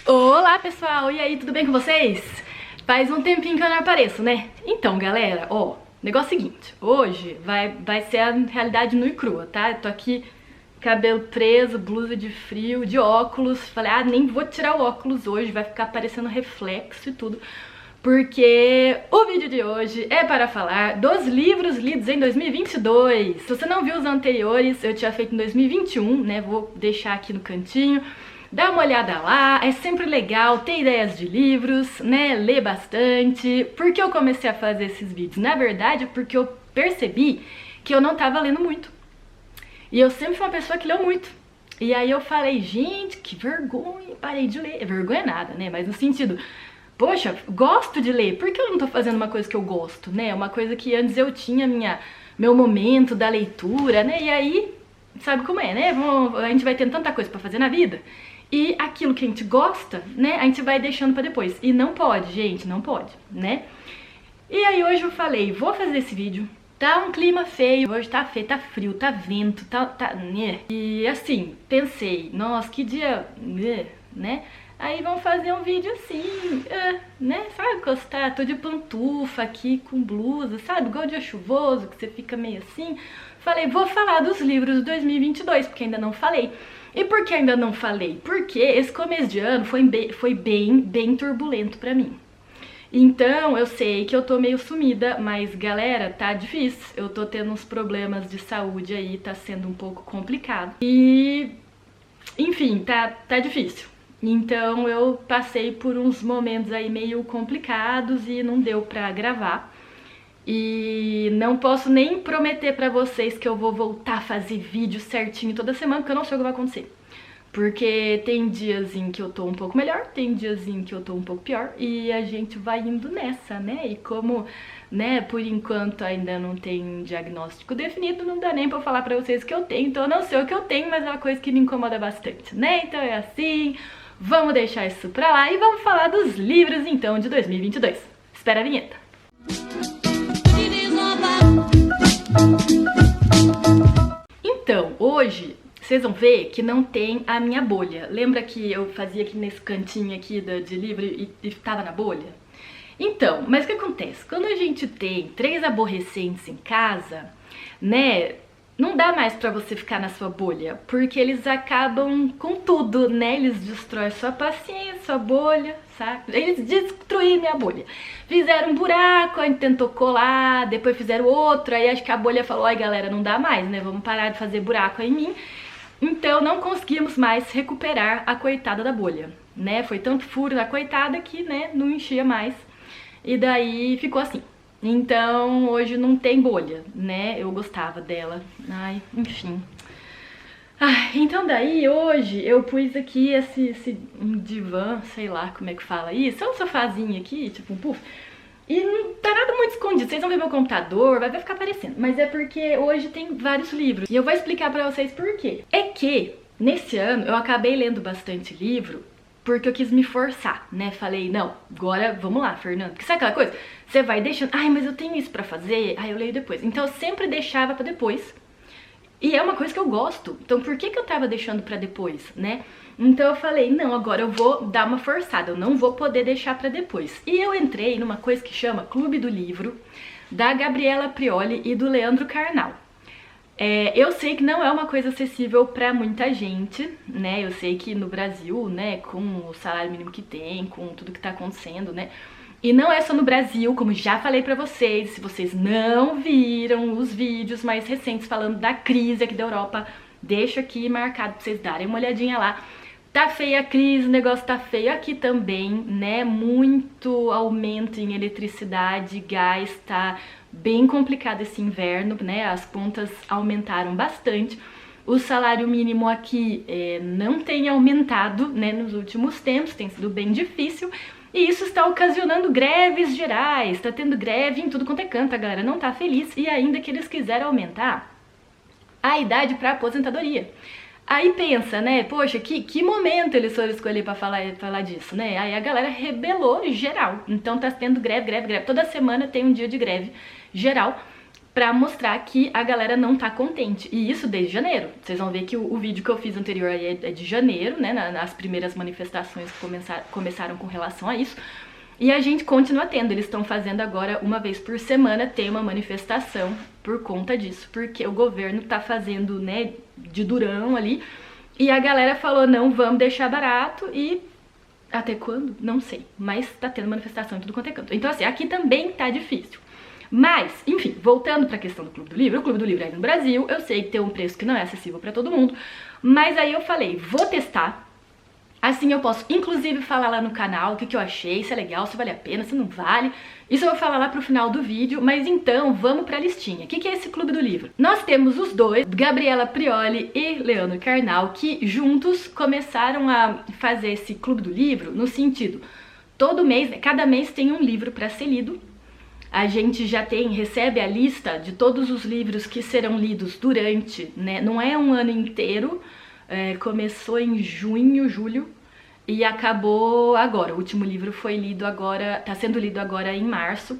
Olá pessoal, e aí, tudo bem com vocês? Faz um tempinho que eu não apareço, né? Então galera, ó, negócio é o seguinte, hoje vai ser a realidade nua e crua, tá? Eu tô aqui, cabelo preso, blusa de frio, de óculos, falei, nem vou tirar o óculos hoje, vai ficar aparecendo reflexo e tudo. Porque o vídeo de hoje é para falar dos livros lidos em 2022. Se você não viu os anteriores, eu tinha feito em 2021, né? Vou deixar aqui no cantinho. Dá uma olhada lá, é sempre legal ter ideias de livros, né? Ler bastante. Por que eu comecei a fazer esses vídeos? Na verdade, porque eu percebi que eu não tava lendo muito. E eu sempre fui uma pessoa que leu muito. E aí eu falei, gente, que vergonha, parei de ler. Vergonha nada, né? Mas no sentido... Poxa, gosto de ler, por que eu não tô fazendo uma coisa que eu gosto, né? Uma coisa que antes eu tinha meu momento da leitura, né? E aí, sabe como é, né? A gente vai tendo tanta coisa pra fazer na vida, e aquilo que a gente gosta, né? A gente vai deixando pra depois. E não pode, gente, não pode, né? E aí hoje eu falei, vou fazer esse vídeo. Tá um clima feio, hoje tá feio, tá frio, tá vento, né? E assim, pensei, nossa, que dia, né? Aí vamos fazer um vídeo assim, né? Sabe, Costa? Tô de pantufa aqui com blusa, sabe? Igual dia chuvoso, que você fica meio assim. Falei, vou falar dos livros de 2022, porque ainda não falei. E por que ainda não falei? Porque esse começo de ano foi bem turbulento pra mim. Então, eu sei que eu tô meio sumida, mas galera, tá difícil. Eu tô tendo uns problemas de saúde aí, tá sendo um pouco complicado. E, enfim, tá difícil. Então eu passei por uns momentos aí meio complicados e não deu pra gravar. E não posso nem prometer pra vocês que eu vou voltar a fazer vídeo certinho toda semana, porque eu não sei o que vai acontecer. Porque tem dias em que eu tô um pouco melhor, tem dias em que eu tô um pouco pior, e a gente vai indo nessa, né? E como, né, por enquanto ainda não tem diagnóstico definido, não dá nem pra eu falar pra vocês o que eu tenho, então eu não sei o que eu tenho, mas é uma coisa que me incomoda bastante, né? Então é assim, vamos deixar isso pra lá e vamos falar dos livros, então, de 2022. Espera a vinheta. Então, hoje... vocês vão ver que não tem a minha bolha. Lembra que eu fazia aqui nesse cantinho aqui de livro e tava na bolha? Então, mas o que acontece? Quando a gente tem 3 aborrecentes em casa, né, não dá mais pra você ficar na sua bolha, porque eles acabam com tudo, né? Eles destroem sua paciência, sua bolha, sabe? Eles destruíram minha bolha. Fizeram um buraco, a gente tentou colar, depois fizeram outro, aí acho que a bolha falou, ai galera, não dá mais, né? Vamos parar de fazer buraco em mim. Então não conseguimos mais recuperar a coitada da bolha, né? Foi tanto furo na coitada que, né, não enchia mais. E daí ficou assim. Então hoje não tem bolha, né? Eu gostava dela. Ai, enfim. Então daí hoje eu pus aqui esse divã, sei lá como é que fala isso. É um sofazinho aqui, tipo um puff. E não tá nada muito escondido, vocês vão ver meu computador, vai ficar aparecendo. Mas é porque hoje tem vários livros. E eu vou explicar pra vocês por quê. É que, nesse ano, eu acabei lendo bastante livro porque eu quis me forçar, né? Falei, não, agora vamos lá, Fernando. Porque sabe aquela coisa? Você vai deixando, mas eu tenho isso pra fazer, eu leio depois. Então eu sempre deixava pra depois. E é uma coisa que eu gosto, então por que eu tava deixando pra depois, né? Então eu falei, não, agora eu vou dar uma forçada, eu não vou poder deixar pra depois. E eu entrei numa coisa que chama Clube do Livro, da Gabriela Prioli e do Leandro Carnal. Eu sei que não é uma coisa acessível pra muita gente, né? Eu sei que no Brasil, né, com o salário mínimo que tem, com tudo que tá acontecendo, né? E não é só no Brasil, como já falei pra vocês, se vocês não viram os vídeos mais recentes falando da crise aqui da Europa, deixo aqui marcado pra vocês darem uma olhadinha lá. Tá feia a crise, o negócio tá feio aqui também, né? Muito aumento em eletricidade, gás, tá bem complicado esse inverno, né? As contas aumentaram bastante. O salário mínimo aqui não tem aumentado, né, nos últimos tempos, tem sido bem difícil. E isso está ocasionando greves gerais, tá tendo greve em tudo quanto é canto, a galera não tá feliz. E ainda que eles quiseram aumentar a idade para aposentadoria. Aí pensa, né, poxa, que momento eles foram escolher pra falar disso, né? Aí a galera rebelou geral, então tá tendo greve. Toda semana tem um dia de greve geral pra mostrar que a galera não tá contente. E isso desde janeiro. Vocês vão ver que o vídeo que eu fiz anterior aí é de janeiro, né? Nas primeiras manifestações que começaram com relação a isso. E a gente continua tendo. Eles estão fazendo agora, uma vez por semana, tem uma manifestação por conta disso. Porque o governo tá fazendo, né, de durão ali. E a galera falou, não, vamos deixar barato e... até quando? Não sei. Mas tá tendo manifestação em tudo quanto é canto. Então assim, aqui também tá difícil. Mas, enfim, voltando pra questão do Clube do Livro, o Clube do Livro é no Brasil, eu sei que tem um preço que não é acessível pra todo mundo, mas aí eu falei, vou testar, assim eu posso inclusive falar lá no canal o que eu achei, se é legal, se vale a pena, se não vale, isso eu vou falar lá pro final do vídeo, mas então vamos pra listinha. O que é esse Clube do Livro? Nós temos os dois, Gabriela Prioli e Leandro Carnal, que juntos começaram a fazer esse Clube do Livro no sentido, todo mês, cada mês tem um livro pra ser lido. A gente já recebe a lista de todos os livros que serão lidos durante, né? Não é um ano inteiro, começou em junho, julho e acabou agora. O último livro foi lido agora, tá sendo lido agora em março.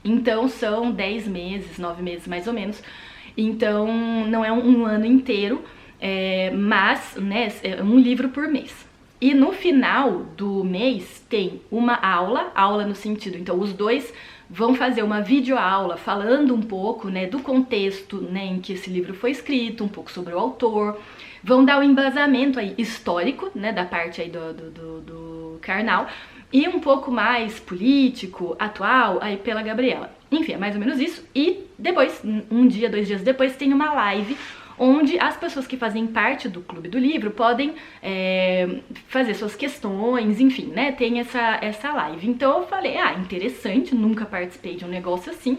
Então são 10 meses, 9 meses mais ou menos. Então não é um ano inteiro, mas, né, é um livro por mês. E no final do mês tem uma aula no sentido, então os dois vão fazer uma videoaula falando um pouco, né, do contexto, né, em que esse livro foi escrito, um pouco sobre o autor, vão dar o embasamento aí histórico, né, da parte aí do Carnal, e um pouco mais político, atual, aí pela Gabriela. Enfim, é mais ou menos isso, e depois, um dia, 2 dias depois, tem uma live onde as pessoas que fazem parte do Clube do Livro podem fazer suas questões, enfim, né, tem essa live. Então eu falei, interessante, nunca participei de um negócio assim,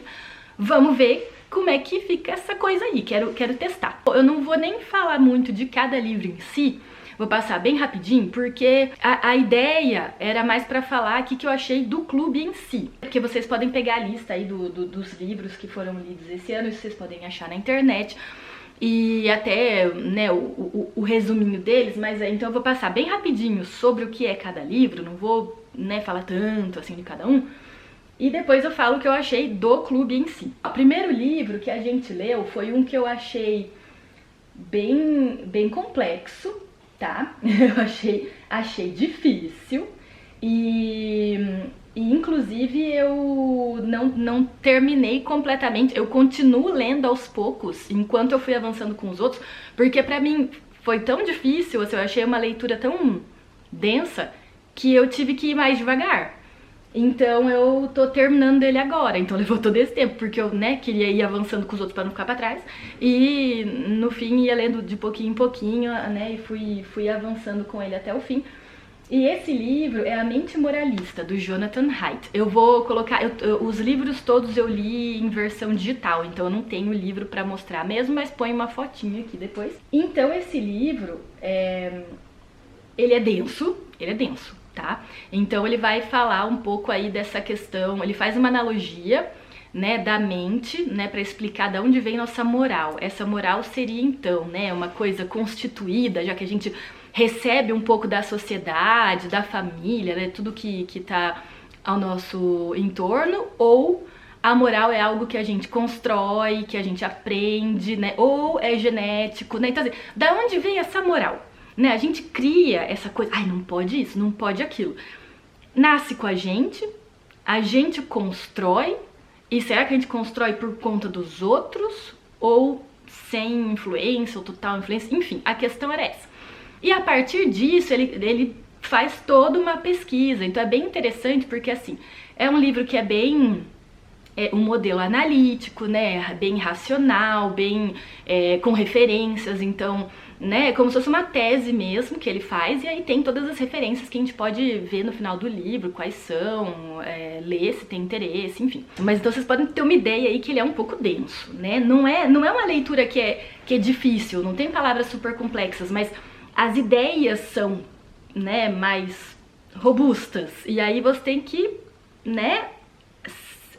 vamos ver como é que fica essa coisa aí, quero testar. Eu não vou nem falar muito de cada livro em si, vou passar bem rapidinho, porque a ideia era mais pra falar aqui que eu achei do clube em si. Porque vocês podem pegar a lista aí dos livros que foram lidos esse ano, isso vocês podem achar na internet. E até, né, o resuminho deles, mas então eu vou passar bem rapidinho sobre o que é cada livro, não vou, né, falar tanto assim de cada um, e depois eu falo o que eu achei do clube em si. O primeiro livro que a gente leu foi um que eu achei bem complexo, tá? Eu achei difícil e inclusive eu não terminei completamente, eu continuo lendo aos poucos, enquanto eu fui avançando com os outros, porque pra mim foi tão difícil, assim, eu achei uma leitura tão densa, que eu tive que ir mais devagar. Então eu tô terminando ele agora, então levou todo esse tempo, porque eu, né, queria ir avançando com os outros pra não ficar pra trás, e no fim ia lendo de pouquinho em pouquinho, né, e fui avançando com ele até o fim. E esse livro é A Mente Moralista, do Jonathan Haidt. Eu vou colocar, os livros todos eu li em versão digital, então eu não tenho livro pra mostrar mesmo, mas põe uma fotinha aqui depois. Então esse livro, ele é denso, tá? Então ele vai falar um pouco aí dessa questão, ele faz uma analogia, né, da mente, né, para explicar de onde vem nossa moral. Essa moral seria então, né, uma coisa constituída, já que a gente recebe um pouco da sociedade, da família, né, tudo que tá ao nosso entorno, ou a moral é algo que a gente constrói, que a gente aprende, né, ou é genético, né, então assim, da onde vem essa moral? Né, a gente cria essa coisa, não pode isso, não pode aquilo. Nasce com a gente constrói, e será que a gente constrói por conta dos outros, ou sem influência, ou total influência? Enfim, a questão era essa. E a partir disso, ele faz toda uma pesquisa, então é bem interessante, porque assim, é um livro que é bem... um modelo analítico, né, bem racional, bem com referências, então, né, como se fosse uma tese mesmo que ele faz, e aí tem todas as referências que a gente pode ver no final do livro, quais são, ler se tem interesse, enfim. Mas então vocês podem ter uma ideia aí que ele é um pouco denso, né, não é uma leitura que é difícil, não tem palavras super complexas, mas as ideias são, né, mais robustas, e aí você tem que, né,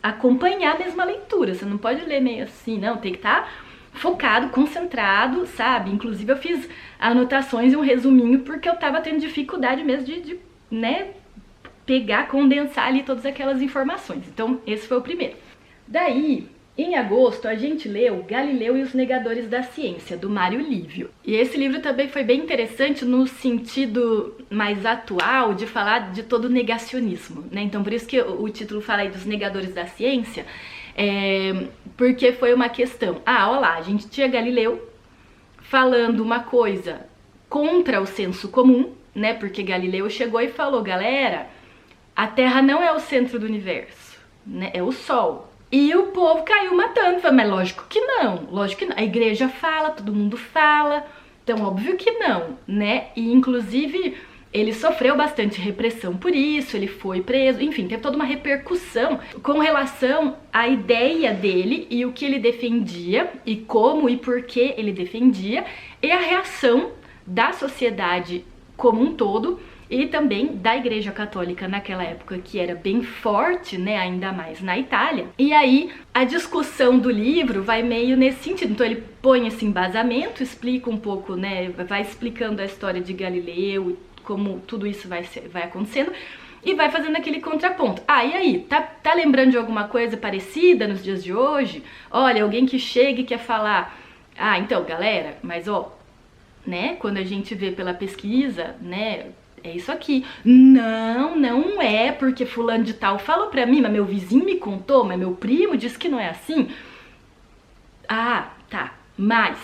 acompanhar a mesma leitura, você não pode ler meio assim, não, tem que estar focado, concentrado, sabe? Inclusive eu fiz anotações e um resuminho porque eu tava tendo dificuldade mesmo de né, pegar, condensar ali todas aquelas informações. Então esse foi o primeiro. Daí Em agosto, a gente leu Galileu e os Negadores da Ciência, do Mário Lívio. E esse livro também foi bem interessante no sentido mais atual de falar de todo o negacionismo, né? Então, por isso que o título fala aí dos Negadores da Ciência, porque foi uma questão. Olha lá, a gente tinha Galileu falando uma coisa contra o senso comum, né? Porque Galileu chegou e falou, galera, a Terra não é o centro do universo, né? É o Sol. E o povo caiu matando, falou, mas lógico que não, lógico que não. A igreja fala, todo mundo fala, então óbvio que não, né? E inclusive ele sofreu bastante repressão por isso, ele foi preso, enfim, teve toda uma repercussão com relação à ideia dele e o que ele defendia, e como e por que ele defendia, e a reação da sociedade como um todo, e também da Igreja Católica naquela época, que era bem forte, né, ainda mais na Itália. E aí a discussão do livro vai meio nesse sentido. Então ele põe esse embasamento, explica um pouco, né, vai explicando a história de Galileu, como tudo isso vai acontecendo, e vai fazendo aquele contraponto. E aí, tá lembrando de alguma coisa parecida nos dias de hoje? Olha, alguém que chega e quer falar, então, galera, mas né, quando a gente vê pela pesquisa, né, é isso aqui. Não é porque fulano de tal falou pra mim, mas meu vizinho me contou, mas meu primo disse que não é assim. Tá, mas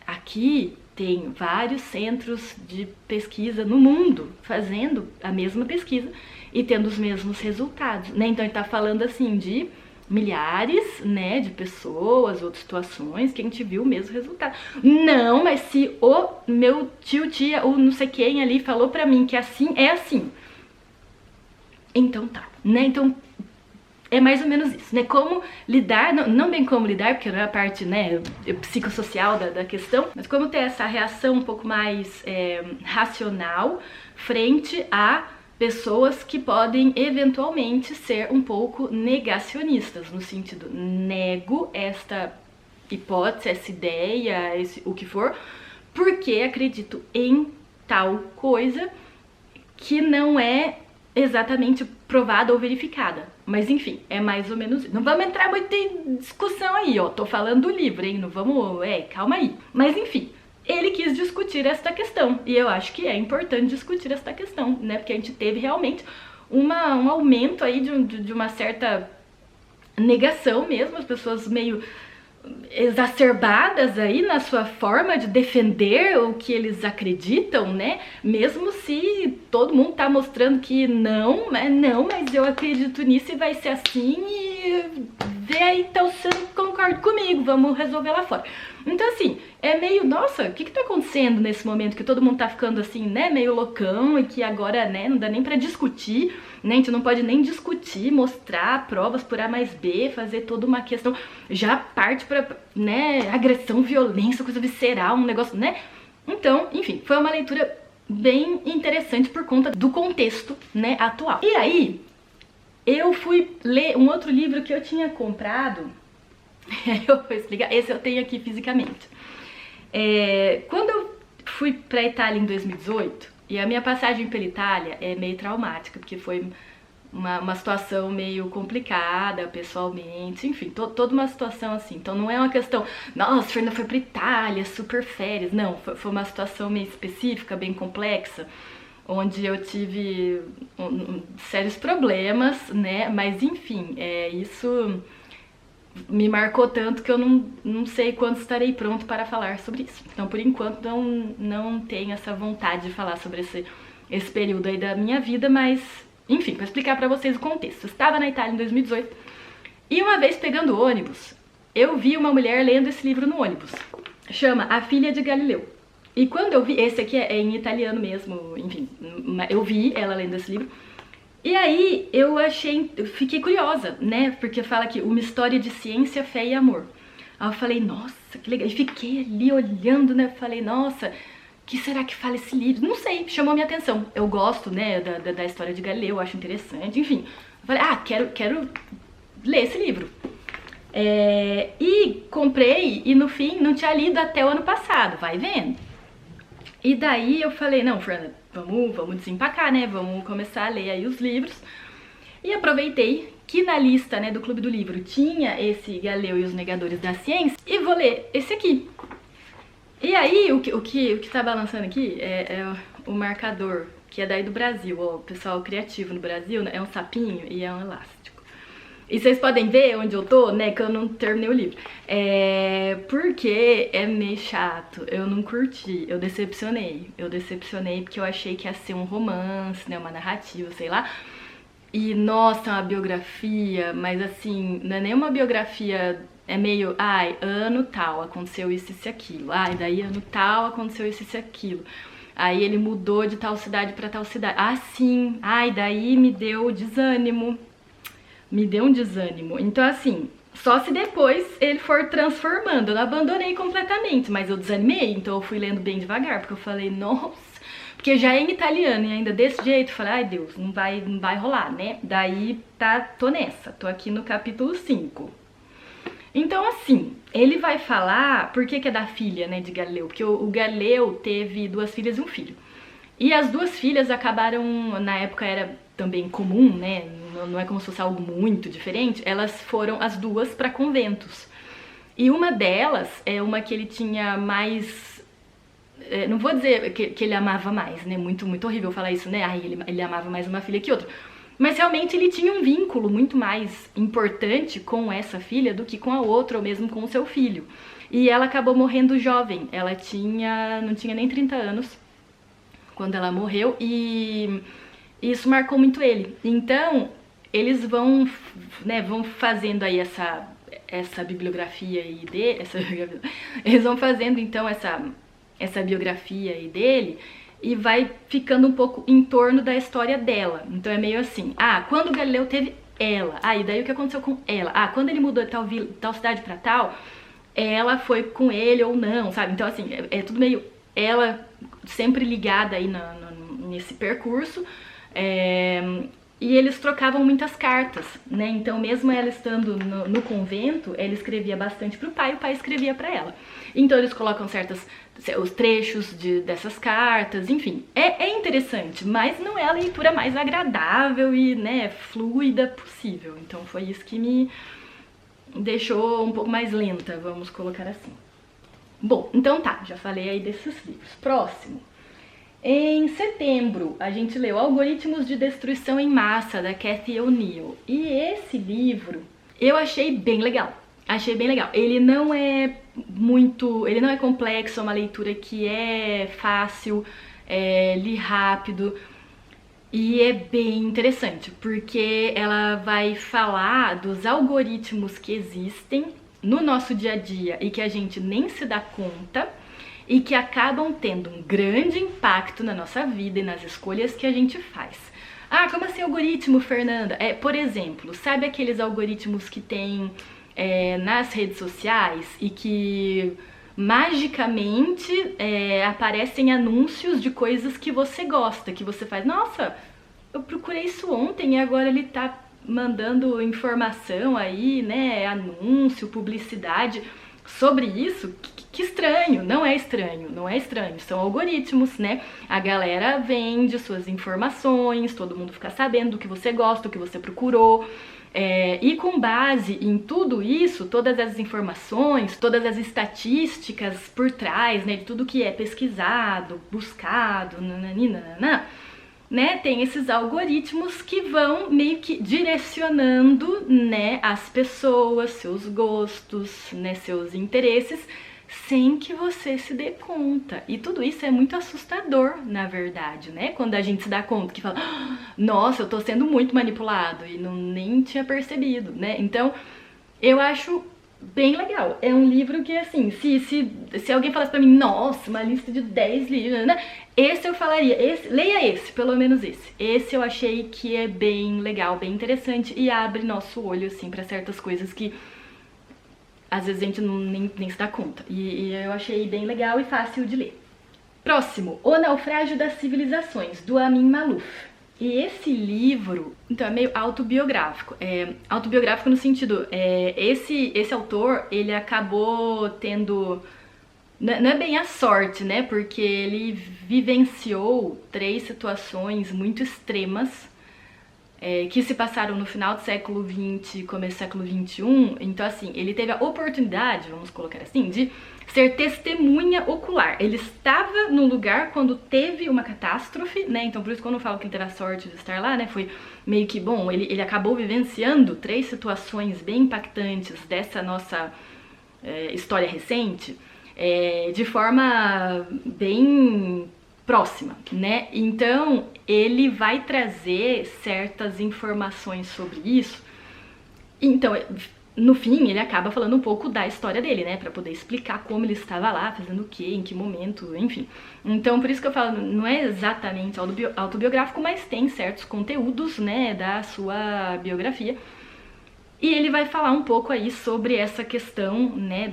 aqui tem vários centros de pesquisa no mundo fazendo a mesma pesquisa e tendo os mesmos resultados, né? Então ele tá falando assim de milhares, né, de pessoas, outras situações que a gente viu o mesmo resultado. Não, mas se o meu tio, tia, ou não sei quem ali falou pra mim que assim, é assim. Então tá, né? Então é mais ou menos isso, né? Como lidar, não bem como lidar, porque não é a parte, né, psicossocial da questão, mas como ter essa reação um pouco mais racional frente a pessoas que podem eventualmente ser um pouco negacionistas, no sentido, nego esta hipótese, essa ideia, o que for, porque acredito em tal coisa que não é exatamente provada ou verificada. Mas enfim, é mais ou menos isso. Não vamos entrar muito em discussão aí, tô falando do livro, hein? Não vamos, calma aí. Mas enfim, ele quis discutir esta questão, e eu acho que é importante discutir esta questão, né, porque a gente teve realmente um aumento aí de uma certa negação mesmo, as pessoas meio exacerbadas aí na sua forma de defender o que eles acreditam, né, mesmo se todo mundo tá mostrando que não, mas eu acredito nisso e vai ser assim, e vê aí, então você não concorda comigo, vamos resolver lá fora. Então assim, é meio, nossa, o que tá acontecendo nesse momento que todo mundo tá ficando assim, né, meio loucão, e que agora, né, não dá nem pra discutir, né, a gente não pode nem discutir, mostrar provas por A mais B, fazer toda uma questão, já parte pra, né, agressão, violência, coisa visceral, um negócio, né. Então, enfim, foi uma leitura bem interessante por conta do contexto, né, atual. E aí, eu fui ler um outro livro que eu tinha comprado, eu vou explicar, esse eu tenho aqui fisicamente. Quando eu fui pra Itália em 2018, e a minha passagem pela Itália é meio traumática, porque foi uma situação meio complicada pessoalmente, enfim, toda uma situação assim. Então não é uma questão, nossa, Fernanda foi pra Itália, super férias, não, foi uma situação meio específica, bem complexa, onde eu tive sérios problemas, né, mas enfim, isso me marcou tanto que eu não sei quando estarei pronto para falar sobre isso. Então, por enquanto, não tenho essa vontade de falar sobre esse período aí da minha vida, mas, enfim, para explicar para vocês o contexto. Eu estava na Itália em 2018 e uma vez pegando ônibus, eu vi uma mulher lendo esse livro no ônibus. Chama A Filha de Galileu. E quando eu vi, esse aqui é em italiano mesmo, enfim, eu vi ela lendo esse livro. E aí eu fiquei curiosa, né, porque fala aqui, uma história de ciência, fé e amor. Aí eu falei, nossa, que legal, e fiquei ali olhando, né, falei, nossa, que será que fala esse livro? Não sei, chamou minha atenção, eu gosto, né, da história de Galileu, acho interessante, enfim. Eu falei, quero ler esse livro. E comprei, e no fim não tinha lido até o ano passado, vai vendo. E daí eu falei, não, Fernanda, vamos desempacar, né, vamos começar a ler aí os livros. E aproveitei que na lista, né, do Clube do Livro tinha esse Galileu e os Negadores da Ciência e vou ler esse aqui. E aí, o que tá balançando aqui é o marcador, que é daí do Brasil, ó, o pessoal criativo no Brasil, né, é um sapinho e é um elástico. E vocês podem ver onde eu tô, né, que eu não terminei o livro. Porque é meio chato, eu não curti, eu decepcionei. Eu decepcionei porque eu achei que ia ser um romance, né, uma narrativa, sei lá. E, nossa, uma biografia, mas assim, não é nem uma biografia, é meio, ai, ano tal, aconteceu isso e aquilo. Ai, daí ano tal, aconteceu isso e aquilo. Aí ele mudou de tal cidade pra tal cidade. Ah, sim, ai, daí me deu desânimo. Me deu um desânimo. Então, assim, só se depois ele for transformando. Eu não abandonei completamente, mas eu desanimei, então eu fui lendo bem devagar, porque eu falei, nossa... Porque já é em italiano e ainda desse jeito, eu falei, ai Deus, não vai rolar, né? Daí tô nessa, tô aqui no capítulo 5. Então, assim, ele vai falar, por que é da filha, né, de Galileu? Porque o Galileu teve 2 filhas e um filho. E as 2 filhas acabaram, na época era também comum, né, não é como se fosse algo muito diferente, elas foram as 2 para conventos. E uma delas é uma que ele tinha mais... não vou dizer que ele amava mais, né? Muito horrível falar isso, né? Ai, ele amava mais uma filha que outra. Mas realmente ele tinha um vínculo muito mais importante com essa filha do que com a outra, ou mesmo com o seu filho. E ela acabou morrendo jovem. Ela não tinha nem 30 anos quando ela morreu, e isso marcou muito ele. Então, eles vão fazendo aí essa bibliografia aí eles vão fazendo então essa biografia aí dele e vai ficando um pouco em torno da história dela. Então é meio assim, quando Galileu teve ela, e daí o que aconteceu com ela? Quando ele mudou de tal cidade pra tal, ela foi com ele ou não, sabe? Então assim, é tudo meio ela sempre ligada aí nesse percurso, e eles trocavam muitas cartas, né? Então, mesmo ela estando no convento, ela escrevia bastante pro pai, o pai escrevia pra ela. Então, eles colocam os trechos dessas cartas, enfim. É interessante, mas não é a leitura mais agradável e, né, fluida possível. Então, foi isso que me deixou um pouco mais lenta, vamos colocar assim. Bom, então tá, já falei aí desses livros. Próximo. Em setembro, a gente leu Algoritmos de Destruição em Massa, da Cathy O'Neil. E esse livro eu achei bem legal. Achei bem legal. Ele não é complexo, é uma leitura que é fácil, li rápido. E é bem interessante, porque ela vai falar dos algoritmos que existem no nosso dia a dia e que a gente nem se dá conta, e que acabam tendo um grande impacto na nossa vida e nas escolhas que a gente faz. Como assim algoritmo, Fernanda? Por exemplo, sabe aqueles algoritmos que tem nas redes sociais e que magicamente aparecem anúncios de coisas que você gosta, que você faz, nossa, eu procurei isso ontem e agora ele tá mandando informação aí, né, anúncio, publicidade sobre isso? Que estranho, não é estranho, não é estranho, são algoritmos, né? A galera vende suas informações, todo mundo fica sabendo do que você gosta, do que você procurou, e com base em tudo isso, todas as informações, todas as estatísticas por trás, né, de tudo que é pesquisado, buscado, nananina, né, tem esses algoritmos que vão meio que direcionando, né, as pessoas, seus gostos, né, seus interesses, sem que você se dê conta. E tudo isso é muito assustador, na verdade, né? Quando a gente se dá conta, que fala, nossa, eu tô sendo muito manipulado e nem tinha percebido, né? Então, eu acho bem legal. É um livro que, assim, se alguém falasse pra mim, nossa, uma lista de 10 livros, né? Esse eu falaria, leia esse, pelo menos esse. Esse eu achei que é bem legal, bem interessante e abre nosso olho, assim, pra certas coisas que às vezes a gente nem se dá conta. E eu achei bem legal e fácil de ler. Próximo, O Naufrágio das Civilizações, do Amin Maalouf. E esse livro, então, é meio autobiográfico. Autobiográfico no sentido, esse autor, ele acabou tendo... Não é bem a sorte, né? Porque ele vivenciou 3 situações muito extremas que se passaram no final do século XX e começo do século XXI. Então, assim, ele teve a oportunidade, vamos colocar assim, de ser testemunha ocular. Ele estava no lugar quando teve uma catástrofe, né? Então, por isso que eu não falo que ele teve a sorte de estar lá, né? Foi meio que bom, ele acabou vivenciando 3 situações bem impactantes dessa nossa história recente, de forma bem próxima, né? Então, ele vai trazer certas informações sobre isso. Então, no fim, ele acaba falando um pouco da história dele, né? Pra poder explicar como ele estava lá, fazendo o quê, em que momento, enfim. Então, por isso que eu falo, não é exatamente autobiográfico, mas tem certos conteúdos, né, da sua biografia. E ele vai falar um pouco aí sobre essa questão, né,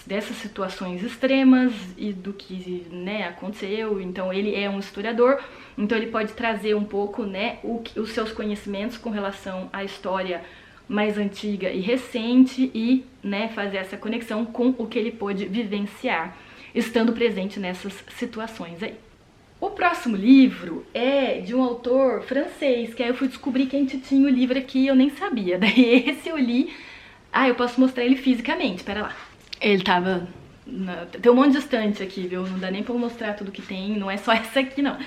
dessas situações extremas e do que, né, aconteceu. Então ele é um historiador, então ele pode trazer um pouco, né, os seus conhecimentos com relação à história mais antiga e recente e, né, fazer essa conexão com o que ele pôde vivenciar, estando presente nessas situações aí. O próximo livro é de um autor francês, que aí eu fui descobrir que a gente tinha o livro aqui e eu nem sabia. Daí esse eu li. Eu posso mostrar ele fisicamente, pera lá. Ele tava... Tem um monte de estante aqui, viu? Não dá nem pra eu mostrar tudo que tem, não é só essa aqui, não.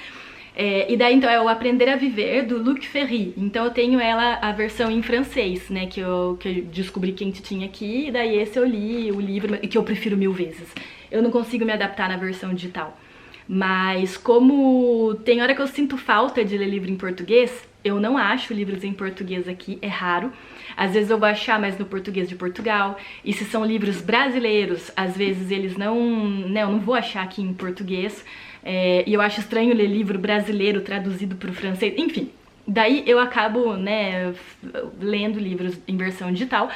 E daí, então, é o Aprender a Viver, do Luc Ferry. Então eu tenho ela, a versão em francês, né, que eu descobri que a gente tinha aqui, e daí esse eu li, o livro, que eu prefiro 1000 vezes. Eu não consigo me adaptar na versão digital. Mas como tem hora que eu sinto falta de ler livro em português, eu não acho livros em português aqui, é raro. Às vezes eu vou achar mais no português de Portugal. E se são livros brasileiros, às vezes eles não, né, eu não vou achar aqui em português. E eu acho estranho ler livro brasileiro traduzido para o francês, enfim. Daí eu acabo, né, lendo livros em versão digital.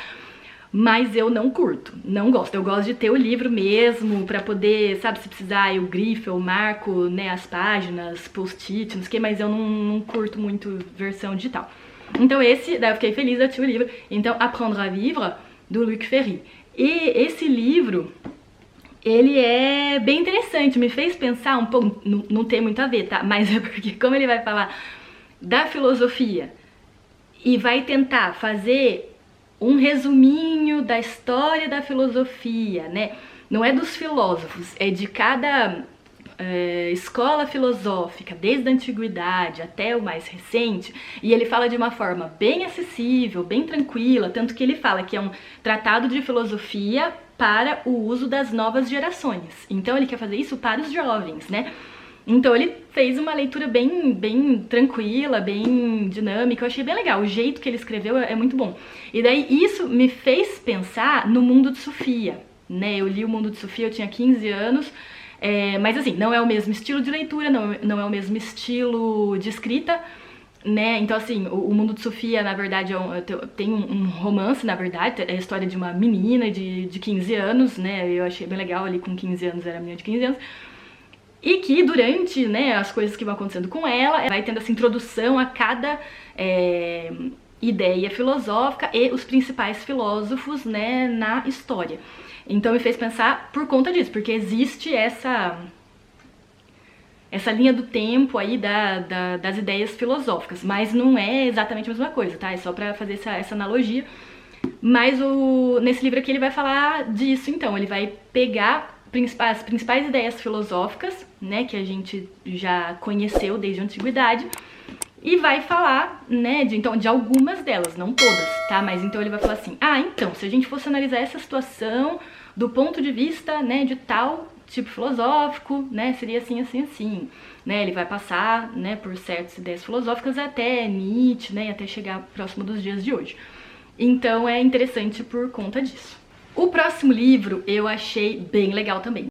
Mas eu não curto, não gosto. Eu gosto de ter o livro mesmo, pra poder, sabe, se precisar eu grifo, eu marco, né, as páginas, post-it, não sei o que, mas eu não curto muito versão digital. Então daí eu fiquei feliz, eu tinha o livro. Então, Apprendre à Vivre, do Luc Ferry. E esse livro, ele é bem interessante, me fez pensar um pouco, não tem muito a ver, tá? Mas é porque como ele vai falar da filosofia e vai tentar fazer um resuminho da história da filosofia, né? Não é dos filósofos, é de cada escola filosófica, desde a antiguidade até o mais recente, e ele fala de uma forma bem acessível, bem tranquila, tanto que ele fala que é um tratado de filosofia para o uso das novas gerações. Então ele quer fazer isso para os jovens, né? Então ele fez uma leitura bem tranquila, bem dinâmica, eu achei bem legal, o jeito que ele escreveu é muito bom. E daí isso me fez pensar no Mundo de Sofia, né? Eu li o Mundo de Sofia, eu tinha 15 anos, mas assim, não é o mesmo estilo de leitura, não é o mesmo estilo de escrita, né? Então assim, o Mundo de Sofia, na verdade, tem um romance, na verdade, é a história de uma menina de 15 anos, né? Eu achei bem legal, ali com 15 anos, era a menina de 15 anos. E que durante, né, as coisas que vão acontecendo com ela, vai tendo essa introdução a cada ideia filosófica e os principais filósofos, né, na história. Então me fez pensar por conta disso, porque existe essa linha do tempo aí das ideias filosóficas, mas não é exatamente a mesma coisa, tá? É só pra fazer essa analogia. Mas nesse livro aqui ele vai falar disso, então, ele vai pegar as principais ideias filosóficas, né, que a gente já conheceu desde a antiguidade, e vai falar, né, de algumas delas, não todas, tá? Mas então ele vai falar assim, então, se a gente fosse analisar essa situação do ponto de vista, né, de tal tipo filosófico, né, seria assim, assim, assim, né? Ele vai passar, né, por certas ideias filosóficas até Nietzsche, né, até chegar próximo dos dias de hoje. Então é interessante por conta disso. O próximo livro eu achei bem legal também.